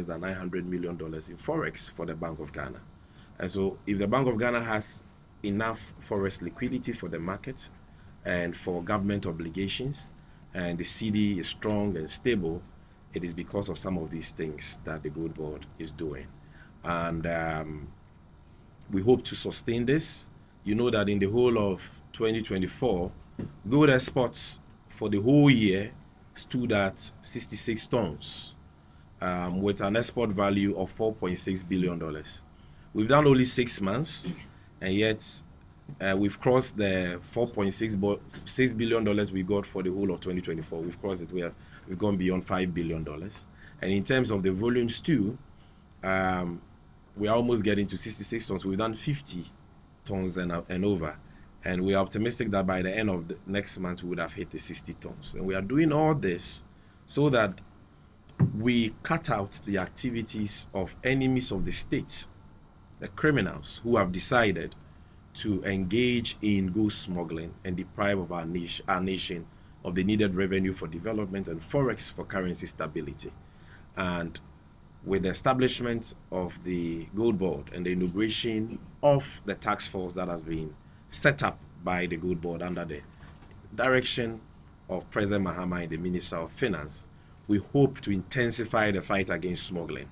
than $900 million in forex for the Bank of Ghana. And so if the Bank of Ghana has enough forex liquidity for the market and for government obligations, and the CD is strong and stable, it is because of some of these things that the Gold Board is doing. And we hope to sustain this. You know that in the whole of 2024, gold exports for the whole year stood at 66 tons, with an export value of $4.6 billion. We've done only 6 months, and yet we've crossed the $4.6 billion we got for the whole of 2024. We've crossed it. We've gone beyond $5 billion. And in terms of the volumes too, we are almost getting to 66 tons. We've done 50 tons and over. And we are optimistic that by the end of the next month, we would have hit the 60 tons. And we are doing all this so that we cut out the activities of enemies of the state, the criminals who have decided to engage in gold smuggling and deprive of our nation of the needed revenue for development and forex for currency stability. And with the establishment of the Gold Board and the inauguration of the task force that has been set up by the Gold Board under the direction of President Mahama and the Minister of Finance, we hope to intensify the fight against smuggling,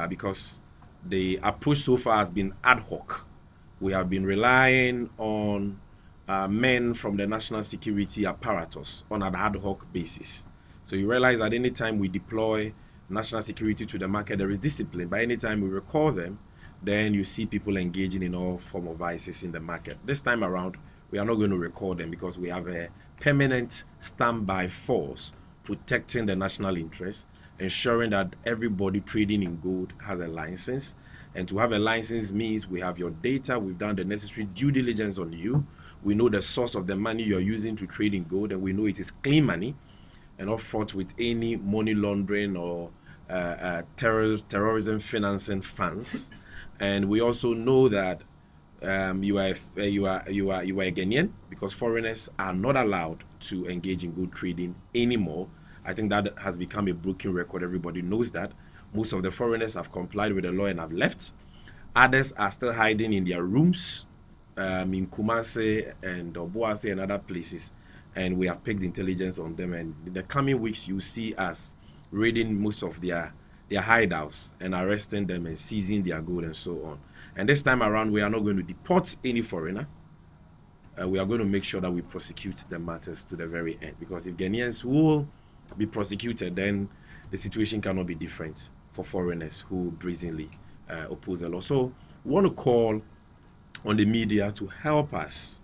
because the approach so far has been ad hoc. We have been relying on men from the national security apparatus on an ad hoc basis. So you realize that any time we deploy national security to the market, there is discipline. By any time we recall them, then you see people engaging in all form of vices in the market. This time around, we are not going to recall them because we have a permanent standby force protecting the national interest, ensuring that everybody trading in gold has a license. And to have a license means we have your data, we've done the necessary due diligence on you, we know the source of the money you're using to trade in gold, and we know it is clean money and not fraught with any money laundering or terrorism financing funds. And we also know that you are a Ghanaian, because foreigners are not allowed to engage in gold trading anymore. I think that has become a broken record. Everybody knows that. Most of the foreigners have complied with the law and have left. Others are still hiding in their rooms in Kumasi and Obuasi and other places, and we have picked intelligence on them. And in the coming weeks, you see us raiding most of their hideouts and arresting them and seizing their gold and so on. And this time around, we are not going to deport any foreigner. We are going to make sure that we prosecute the matters to the very end, because if Ghanaians will be prosecuted, then the situation cannot be different for foreigners who brazenly oppose the law. So we want to call on the media to help us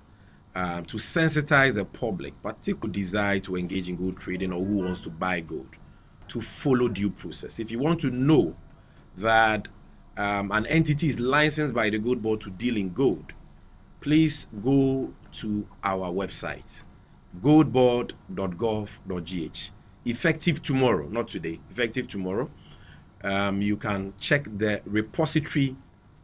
to sensitize the public, particularly who desire to engage in gold trading or who wants to buy gold, to follow due process. If you want to know that an entity is licensed by the Gold Board to deal in gold, please go to our website, goldboard.gov.gh. Effective tomorrow, not today, effective tomorrow. You can check the repository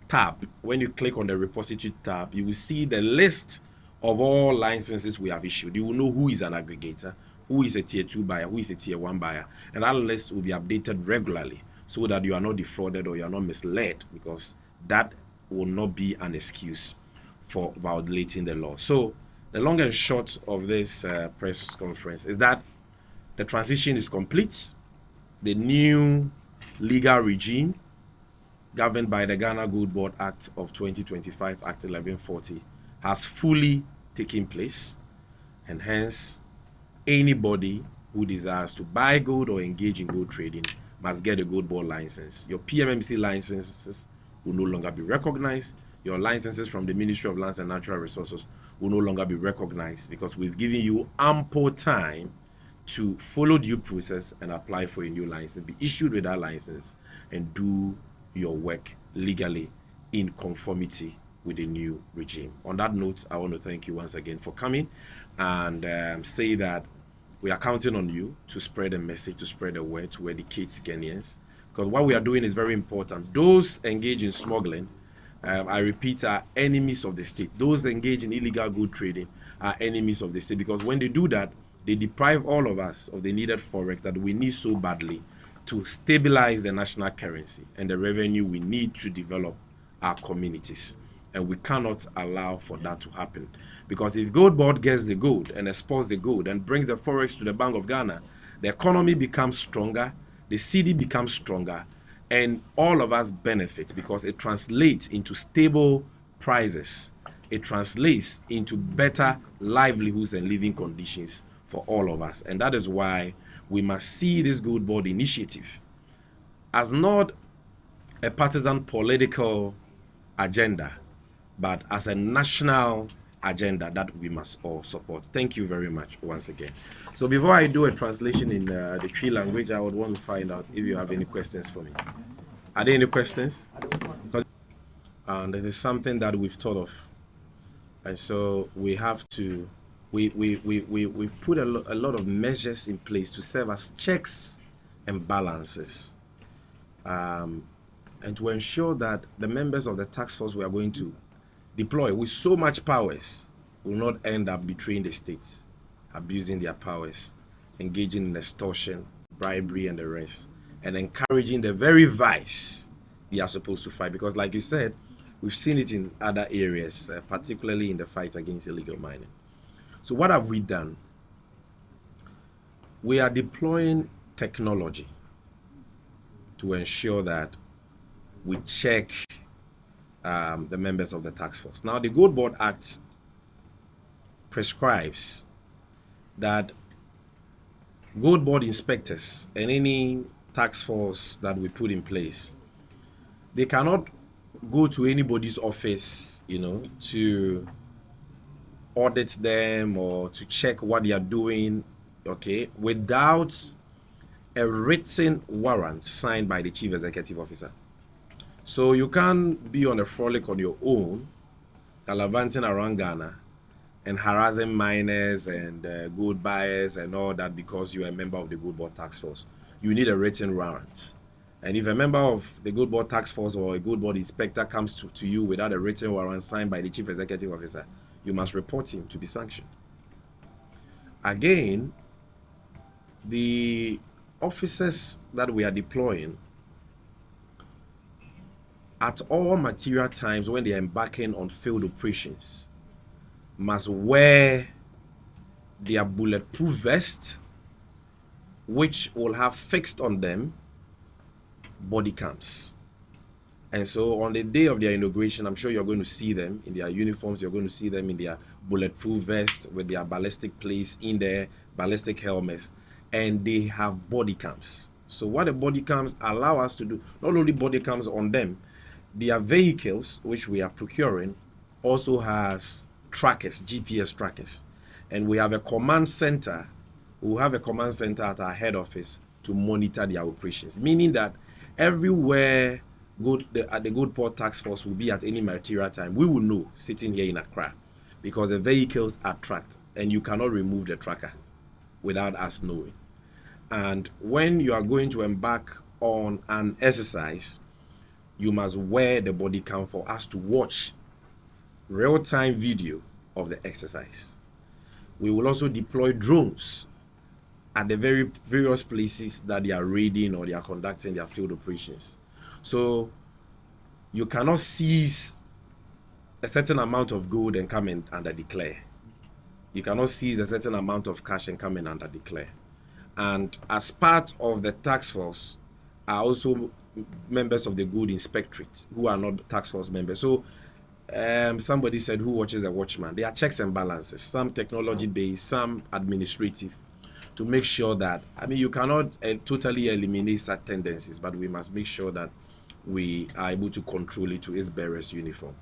tab. When you click on the repository tab, you will see the list of all licenses we have issued. You will know who is an aggregator, who is a tier 2 buyer, who is a tier 1 buyer, and that list will be updated regularly so that you are not defrauded or you are not misled, because that will not be an excuse for violating the law. So the long and short of this press conference is that the transition is complete. The new legal regime governed by the Ghana Gold Board Act of 2025, Act 1140, has fully taken place, and hence anybody who desires to buy gold or engage in gold trading must get a Gold Board license. Your PMMC licenses will no longer be recognized. Your licenses from the Ministry of Lands and Natural Resources will no longer be recognized, because we've given you ample time to follow due process and apply for a new license, be issued with that license, and do your work legally in conformity with the new regime. On that note, I want to thank you once again for coming, and say that we are counting on you to spread a message, to spread the word, to educate Ghanaians, because what we are doing is very important. Those engaged in smuggling, I repeat, are enemies of the state. Those engaged in illegal gold trading are enemies of the state, because when they do that, they deprive all of us of the needed forex that we need so badly to stabilize the national currency and the revenue we need to develop our communities. And we cannot allow for that to happen. Because if GOLDBOD gets the gold and exports the gold and brings the forex to the Bank of Ghana, the economy becomes stronger, the cedi becomes stronger, and all of us benefit because it translates into stable prices. It translates into better livelihoods and living conditions for all of us. And that is why we must see this GOLDBOD initiative as not a partisan political agenda, but as a national agenda that we must all support. Thank you very much once again. So before I do a translation in the Cree language, I would want to find out if you have any questions for me. Are there any questions? And it is something that we've thought of. And so we have to, we've put a lot of measures in place to serve as checks and balances. And to ensure that the members of the task force we are going to deploy with so much powers will not end up betraying the state, abusing their powers, engaging in extortion, bribery, and the rest, and encouraging the very vice they are supposed to fight. Because like you said, we've seen it in other areas, particularly in the fight against illegal mining. So what have we done? We are deploying technology to ensure that we check the members of the task force. Now, the GOLDBOD Act prescribes that GOLDBOD inspectors and any task force that we put in place, they cannot go to anybody's office, you know, to audit them or to check what they are doing, okay, without a written warrant signed by the chief executive officer. So you can't be on a frolic on your own, gallivanting around Ghana and harassing miners and gold buyers and all that because you are a member of the GOLDBOD task force. You need a written warrant. And if a member of the GOLDBOD task force or a GOLDBOD inspector comes to you without a written warrant signed by the chief executive officer, you must report him to be sanctioned. Again, the officers that we are deploying at all material times when they are embarking on field operations must wear their bulletproof vest, which will have fixed on them body cams. And so on the day of their inauguration, I'm sure you're going to see them in their uniforms, you're going to see them in their bulletproof vest with their ballistic plates in their ballistic helmets, and they have body cams. So what the body cams allow us to do, not only body cams on them, their vehicles, which we are procuring, also has trackers, GPS trackers. And we have a command center. We have a command center at our head office to monitor their operations, meaning that everywhere the GOLDBOD task force will be at any material time, we will know sitting here in Accra, because the vehicles are tracked and you cannot remove the tracker without us knowing. And when you are going to embark on an exercise, you must wear the body cam for us to watch real-time video of the exercise. We will also deploy drones at the various places that they are raiding or they are conducting their field operations. So you cannot seize a certain amount of gold and come in under declare. You cannot seize a certain amount of cash and come in under declare. And as part of the task force are also members of the gold inspectorate who are not task force members. So somebody said, who watches a watchman? There are checks and balances, some technology based, some administrative, to make sure that, I mean, you cannot totally eliminate such tendencies, but we must make sure that we are able to control it to its barest uniform,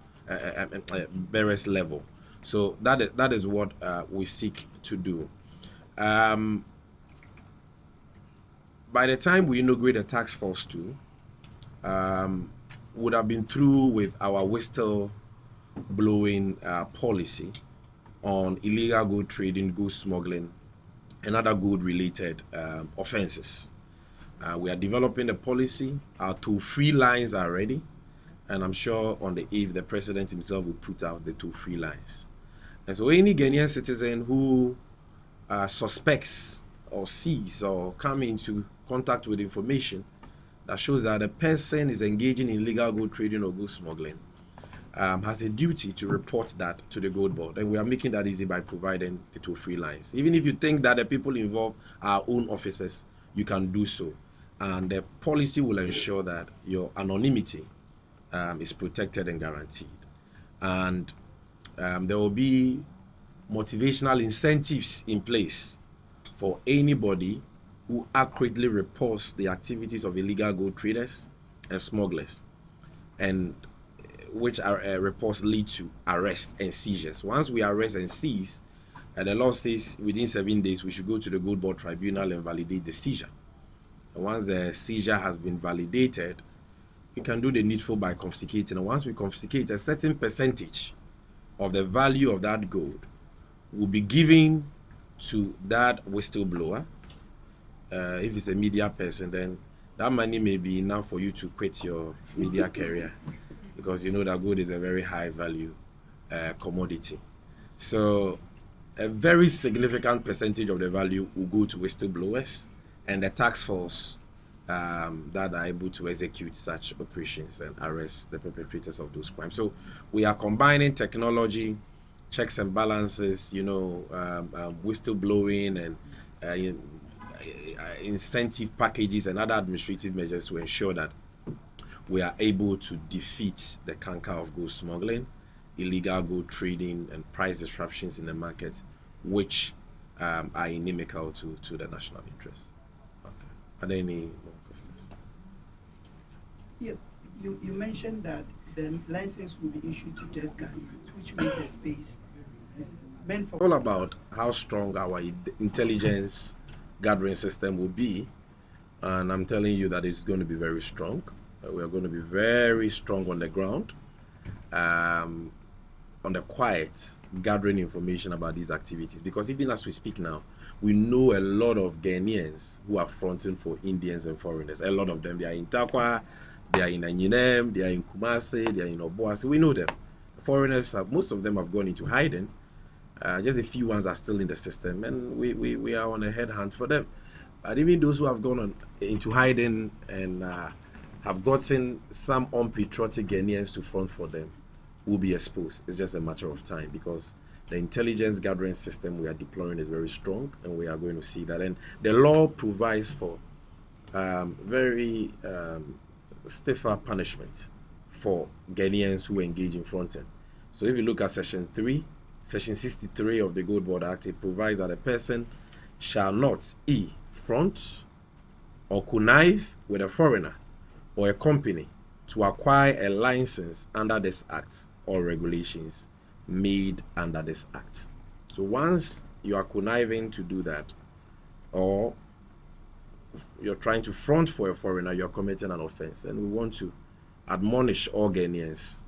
barest level. So that is what we seek to do. By the time we inaugurate the task force too, would have been through with our whistle blowing policy on illegal gold trading, gold smuggling, and other gold related offenses. We are developing a policy. Our toll-free lines are ready, and I'm sure on the 8th the president himself will put out the toll-free lines. And so any Ghanaian citizen who suspects or sees or come into contact with information that shows that a person is engaging in illegal gold trading or gold smuggling, has a duty to report that to the Gold Board, and we are making that easy by providing the toll-free lines. Even if you think that the people involved are own officers, you can do so, and the policy will ensure that your anonymity is protected and guaranteed, and there will be motivational incentives in place for anybody who accurately reports the activities of illegal gold traders and smugglers, and which reports lead to arrest and seizures. Once we arrest and seize, the law says within 7 days we should go to the Gold Board Tribunal and validate the seizure. And once the seizure has been validated, we can do the needful by confiscating. And once we confiscate, a certain percentage of the value of that gold will be given to that whistleblower. If it's a media person, then that money may be enough for you to quit your media career, because you know that gold is a very high value commodity. So a very significant percentage of the value will go to whistleblowers and the task force that are able to execute such operations and arrest the perpetrators of those crimes. So we are combining technology, checks and balances, whistleblowing, and incentive packages and other administrative measures to ensure that we are able to defeat the canker of gold smuggling, illegal gold trading, and price disruptions in the market, which are inimical to the national interest. Okay. Are there any more questions? Yeah, you mentioned that the license will be issued to just Ghanaians, which means a space meant for... All about how strong our intelligence gathering system will be, and I'm telling you that it's going to be very strong. We are going to be very strong on the ground, on the quiet, gathering information about these activities, because even as we speak now, we know a lot of Ghanaians who are fronting for Indians and foreigners. A lot of them, they are in Takwa, they are in Anyinem, they are in Kumasi, they are in Obuasi. We know them. The foreigners, most of them have gone into hiding. Just a few ones are still in the system, and we are on a headhunt for them. But even those who have gone into hiding and have gotten some unpatriotic Ghanaians to front for them will be exposed. It's just a matter of time, because the intelligence gathering system we are deploying is very strong, and we are going to see that. And the law provides for very stiffer punishment for Ghanaians who engage in fronting. So if you look at Section 63 of the Gold Board Act, it provides that a person shall not front or connive with a foreigner or a company to acquire a license under this act or regulations made under this act. So once you are conniving to do that, or you're trying to front for a foreigner, you're committing an offense. And we want to admonish all Ghanaians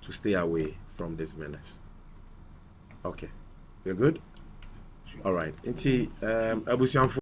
to stay away from this menace. Okay, we're good? All right.